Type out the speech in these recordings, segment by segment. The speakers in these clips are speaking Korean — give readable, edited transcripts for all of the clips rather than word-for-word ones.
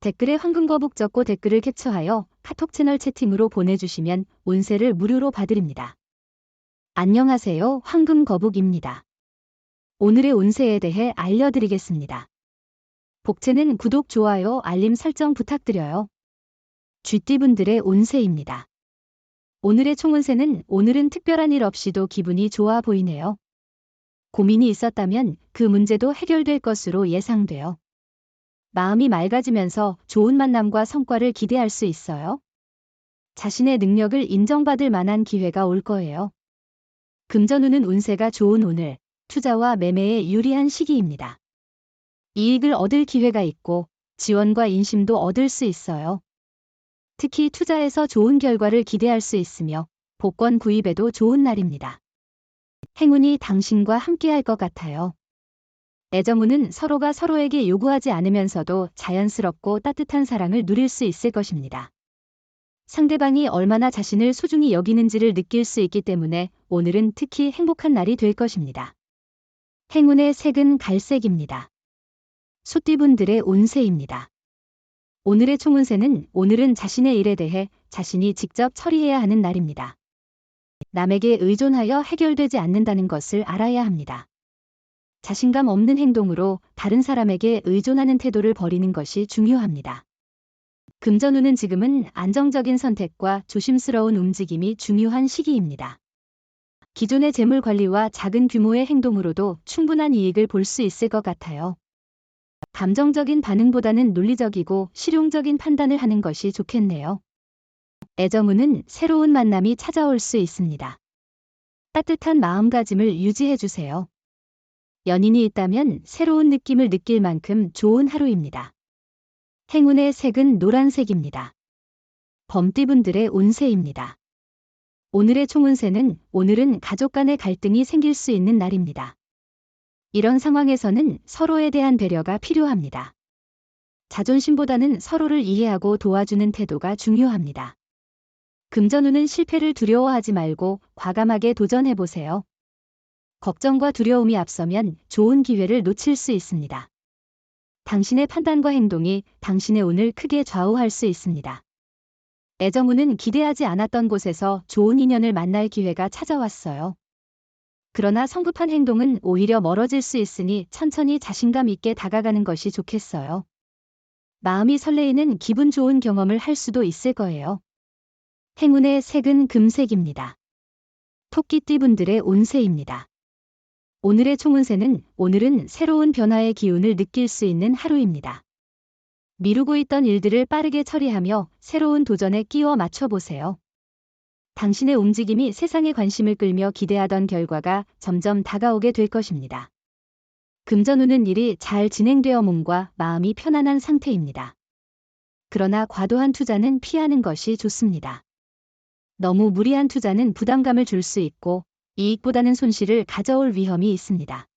댓글에 황금거북 적고 댓글을 캡처하여 카톡 채널 채팅으로 보내주시면 운세를 무료로 봐드립니다. 안녕하세요, 황금거북입니다. 오늘의 운세에 대해 알려드리겠습니다. 복채는 구독, 좋아요, 알림 설정 부탁드려요. 쥐띠분들의 운세입니다. 오늘의 총운세는 오늘은 특별한 일 없이도 기분이 좋아 보이네요. 고민이 있었다면 그 문제도 해결될 것으로 예상돼요. 마음이 맑아지면서 좋은 만남과 성과를 기대할 수 있어요. 자신의 능력을 인정받을 만한 기회가 올 거예요. 금전운은 운세가 좋은 오늘, 투자와 매매에 유리한 시기입니다. 이익을 얻을 기회가 있고 지원과 인심도 얻을 수 있어요. 특히 투자에서 좋은 결과를 기대할 수 있으며 복권 구입에도 좋은 날입니다. 행운이 당신과 함께할 것 같아요. 애정운은 서로가 서로에게 요구하지 않으면서도 자연스럽고 따뜻한 사랑을 누릴 수 있을 것입니다. 상대방이 얼마나 자신을 소중히 여기는지를 느낄 수 있기 때문에 오늘은 특히 행복한 날이 될 것입니다. 행운의 색은 갈색입니다. 소띠분들의 운세입니다. 오늘의 총운세는 오늘은 자신의 일에 대해 자신이 직접 처리해야 하는 날입니다. 남에게 의존하여 해결되지 않는다는 것을 알아야 합니다. 자신감 없는 행동으로 다른 사람에게 의존하는 태도를 버리는 것이 중요합니다. 금전운은 지금은 안정적인 선택과 조심스러운 움직임이 중요한 시기입니다. 기존의 재물 관리와 작은 규모의 행동으로도 충분한 이익을 볼 수 있을 것 같아요. 감정적인 반응보다는 논리적이고 실용적인 판단을 하는 것이 좋겠네요. 애정운은 새로운 만남이 찾아올 수 있습니다. 따뜻한 마음가짐을 유지해주세요. 연인이 있다면 새로운 느낌을 느낄 만큼 좋은 하루입니다. 행운의 색은 노란색입니다. 범띠분들의 운세입니다. 오늘의 총운세는 오늘은 가족 간의 갈등이 생길 수 있는 날입니다. 이런 상황에서는 서로에 대한 배려가 필요합니다. 자존심보다는 서로를 이해하고 도와주는 태도가 중요합니다. 금전운은 실패를 두려워하지 말고 과감하게 도전해보세요. 걱정과 두려움이 앞서면 좋은 기회를 놓칠 수 있습니다. 당신의 판단과 행동이 당신의 운을 크게 좌우할 수 있습니다. 애정운은 기대하지 않았던 곳에서 좋은 인연을 만날 기회가 찾아왔어요. 그러나 성급한 행동은 오히려 멀어질 수 있으니 천천히 자신감 있게 다가가는 것이 좋겠어요. 마음이 설레이는 기분 좋은 경험을 할 수도 있을 거예요. 행운의 색은 금색입니다. 토끼띠분들의 운세입니다. 오늘의 총운세는 오늘은 새로운 변화의 기운을 느낄 수 있는 하루입니다. 미루고 있던 일들을 빠르게 처리하며 새로운 도전에 끼워 맞춰보세요. 당신의 움직임이 세상의 관심을 끌며 기대하던 결과가 점점 다가오게 될 것입니다. 금전운은 일이 잘 진행되어 몸과 마음이 편안한 상태입니다. 그러나 과도한 투자는 피하는 것이 좋습니다. 너무 무리한 투자는 부담감을 줄 수 있고 이익보다는 손실을 가져올 위험이 있습니다.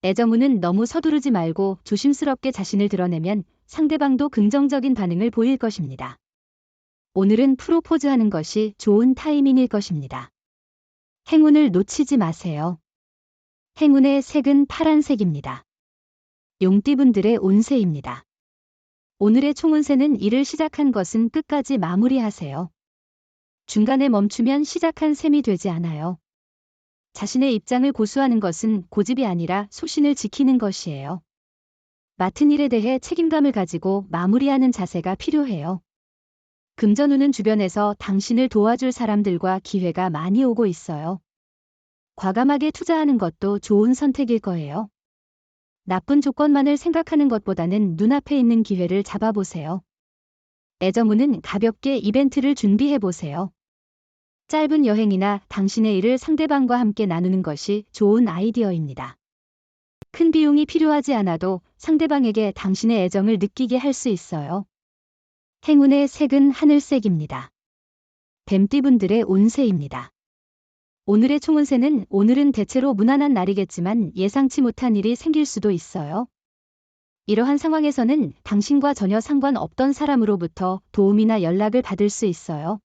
애정운은 너무 서두르지 말고 조심스럽게 자신을 드러내면 상대방도 긍정적인 반응을 보일 것입니다. 오늘은 프로포즈하는 것이 좋은 타이밍일 것입니다. 행운을 놓치지 마세요. 행운의 색은 파란색입니다. 용띠분들의 운세입니다. 오늘의 총운세는 일을 시작한 것은 끝까지 마무리하세요. 중간에 멈추면 시작한 셈이 되지 않아요. 자신의 입장을 고수하는 것은 고집이 아니라 소신을 지키는 것이에요. 맡은 일에 대해 책임감을 가지고 마무리하는 자세가 필요해요. 금전운은 주변에서 당신을 도와줄 사람들과 기회가 많이 오고 있어요. 과감하게 투자하는 것도 좋은 선택일 거예요. 나쁜 조건만을 생각하는 것보다는 눈앞에 있는 기회를 잡아보세요. 애정운은 가볍게 이벤트를 준비해보세요. 짧은 여행이나 당신의 일을 상대방과 함께 나누는 것이 좋은 아이디어입니다. 큰 비용이 필요하지 않아도 상대방에게 당신의 애정을 느끼게 할 수 있어요. 행운의 색은 하늘색입니다. 뱀띠분들의 운세입니다. 오늘의 총운세는 오늘은 대체로 무난한 날이겠지만 예상치 못한 일이 생길 수도 있어요. 이러한 상황에서는 당신과 전혀 상관없던 사람으로부터 도움이나 연락을 받을 수 있어요.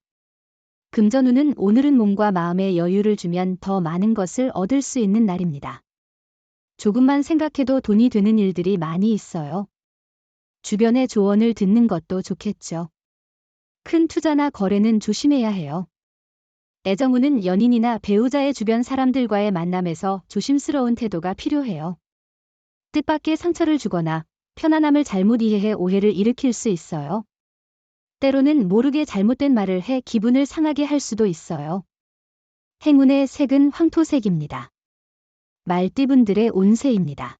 금전운은 오늘은 몸과 마음에 여유를 주면 더 많은 것을 얻을 수 있는 날입니다. 조금만 생각해도 돈이 되는 일들이 많이 있어요. 주변의 조언을 듣는 것도 좋겠죠. 큰 투자나 거래는 조심해야 해요. 애정운은 연인이나 배우자의 주변 사람들과의 만남에서 조심스러운 태도가 필요해요. 뜻밖의 상처를 주거나 편안함을 잘못 이해해 오해를 일으킬 수 있어요. 때로는 모르게 잘못된 말을 해 기분을 상하게 할 수도 있어요. 행운의 색은 황토색입니다. 말띠분들의 운세입니다.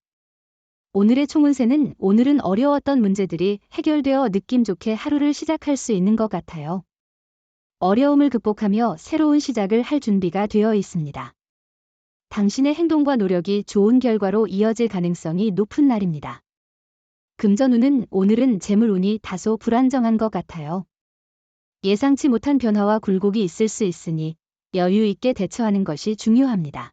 오늘의 총운세는 오늘은 어려웠던 문제들이 해결되어 느낌 좋게 하루를 시작할 수 있는 것 같아요. 어려움을 극복하며 새로운 시작을 할 준비가 되어 있습니다. 당신의 행동과 노력이 좋은 결과로 이어질 가능성이 높은 날입니다. 금전운은 오늘은 재물운이 다소 불안정한 것 같아요. 예상치 못한 변화와 굴곡이 있을 수 있으니 여유 있게 대처하는 것이 중요합니다.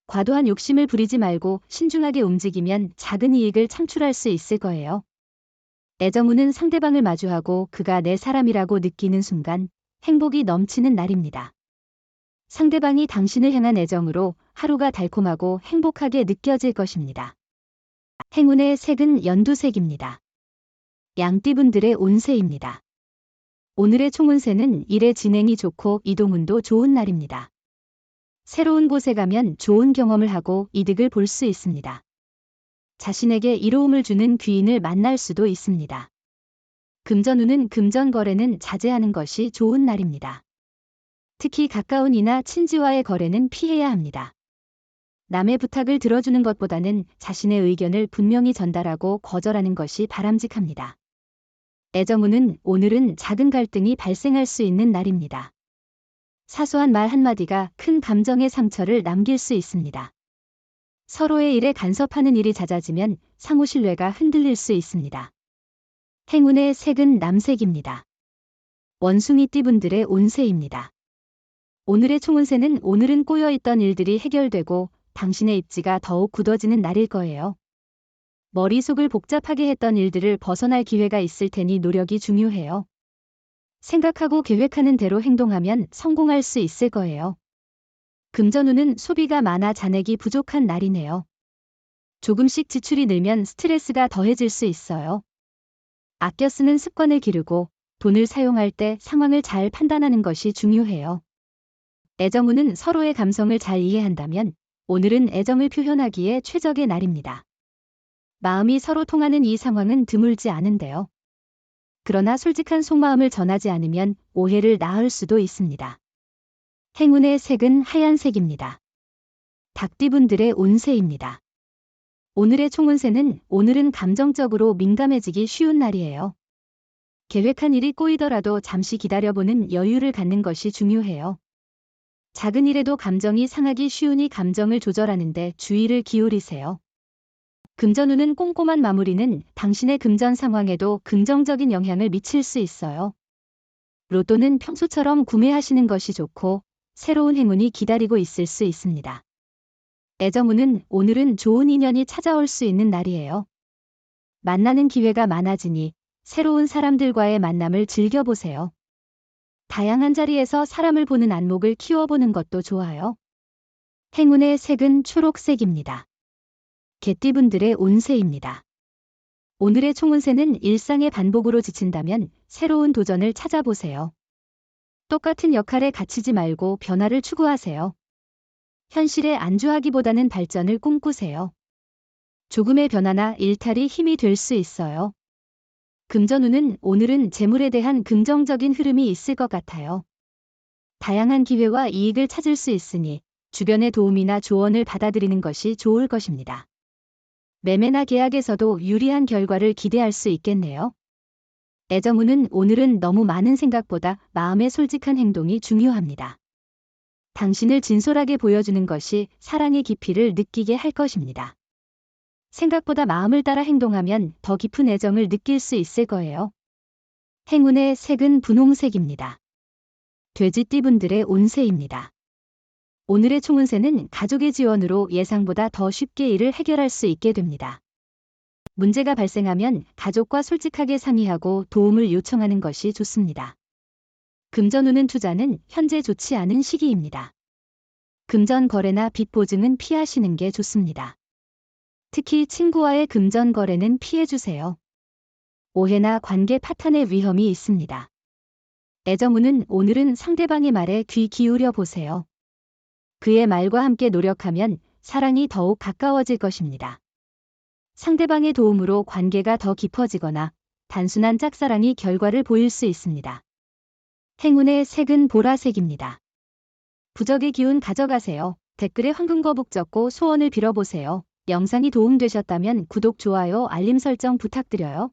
과도한 욕심을 부리지 말고 신중하게 움직이면 작은 이익을 창출할 수 있을 거예요. 애정운은 상대방을 마주하고 그가 내 사람이라고 느끼는 순간 행복이 넘치는 날입니다. 상대방이 당신을 향한 애정으로 하루가 달콤하고 행복하게 느껴질 것입니다. 행운의 색은 연두색입니다. 양띠분들의 운세입니다. 오늘의 총운세는 일의 진행이 좋고 이동운도 좋은 날입니다. 새로운 곳에 가면 좋은 경험을 하고 이득을 볼 수 있습니다. 자신에게 이로움을 주는 귀인을 만날 수도 있습니다. 금전운은 금전 거래는 자제하는 것이 좋은 날입니다. 특히 가까운 이나 친지와의 거래는 피해야 합니다. 남의 부탁을 들어주는 것보다는 자신의 의견을 분명히 전달하고 거절하는 것이 바람직합니다. 애정운은 오늘은 작은 갈등이 발생할 수 있는 날입니다. 사소한 말 한마디가 큰 감정의 상처를 남길 수 있습니다. 서로의 일에 간섭하는 일이 잦아지면 상호 신뢰가 흔들릴 수 있습니다. 행운의 색은 남색입니다. 원숭이띠분들의 운세입니다. 오늘의 총운세는 오늘은 꼬여있던 일들이 해결되고 당신의 입지가 더욱 굳어지는 날일 거예요. 머릿속을 복잡하게 했던 일들을 벗어날 기회가 있을 테니 노력이 중요해요. 생각하고 계획하는 대로 행동하면 성공할 수 있을 거예요. 금전운은 소비가 많아 잔액이 부족한 날이네요. 조금씩 지출이 늘면 스트레스가 더해질 수 있어요. 아껴 쓰는 습관을 기르고 돈을 사용할 때 상황을 잘 판단하는 것이 중요해요. 애정운은 서로의 감성을 잘 이해한다면 오늘은 애정을 표현하기에 최적의 날입니다. 마음이 서로 통하는 이 상황은 드물지 않은데요. 그러나 솔직한 속마음을 전하지 않으면 오해를 낳을 수도 있습니다. 행운의 색은 하얀색입니다. 닭띠분들의 운세입니다. 오늘의 총운세는 오늘은 감정적으로 민감해지기 쉬운 날이에요. 계획한 일이 꼬이더라도 잠시 기다려보는 여유를 갖는 것이 중요해요. 작은 일에도 감정이 상하기 쉬우니 감정을 조절하는 데 주의를 기울이세요. 금전운은 꼼꼼한 마무리는 당신의 금전 상황에도 긍정적인 영향을 미칠 수 있어요. 로또는 평소처럼 구매하시는 것이 좋고 새로운 행운이 기다리고 있을 수 있습니다. 애정운은 오늘은 좋은 인연이 찾아올 수 있는 날이에요. 만나는 기회가 많아지니 새로운 사람들과의 만남을 즐겨보세요. 다양한 자리에서 사람을 보는 안목을 키워보는 것도 좋아요. 행운의 색은 초록색입니다. 개띠분들의 운세입니다. 오늘의 총운세는 일상의 반복으로 지친다면 새로운 도전을 찾아보세요. 똑같은 역할에 갇히지 말고 변화를 추구하세요. 현실에 안주하기보다는 발전을 꿈꾸세요. 조금의 변화나 일탈이 힘이 될 수 있어요. 금전운은 오늘은 재물에 대한 긍정적인 흐름이 있을 것 같아요. 다양한 기회와 이익을 찾을 수 있으니 주변의 도움이나 조언을 받아들이는 것이 좋을 것입니다. 매매나 계약에서도 유리한 결과를 기대할 수 있겠네요. 애정운은 오늘은 너무 많은 생각보다 마음의 솔직한 행동이 중요합니다. 당신을 진솔하게 보여주는 것이 사랑의 깊이를 느끼게 할 것입니다. 생각보다 마음을 따라 행동하면 더 깊은 애정을 느낄 수 있을 거예요. 행운의 색은 분홍색입니다. 돼지띠분들의 운세입니다. 오늘의 총운세는 가족의 지원으로 예상보다 더 쉽게 일을 해결할 수 있게 됩니다. 문제가 발생하면 가족과 솔직하게 상의하고 도움을 요청하는 것이 좋습니다. 금전운은 투자는 현재 좋지 않은 시기입니다. 금전 거래나 빚 보증은 피하시는 게 좋습니다. 특히 친구와의 금전 거래는 피해주세요. 오해나 관계 파탄의 위험이 있습니다. 애정운은 오늘은 상대방의 말에 귀 기울여 보세요. 그의 말과 함께 노력하면 사랑이 더욱 가까워질 것입니다. 상대방의 도움으로 관계가 더 깊어지거나 단순한 짝사랑이 결과를 보일 수 있습니다. 행운의 색은 보라색입니다. 부적의 기운 가져가세요. 댓글에 황금거북 적고 소원을 빌어보세요. 영상이 도움되셨다면 구독, 좋아요, 알림 설정 부탁드려요.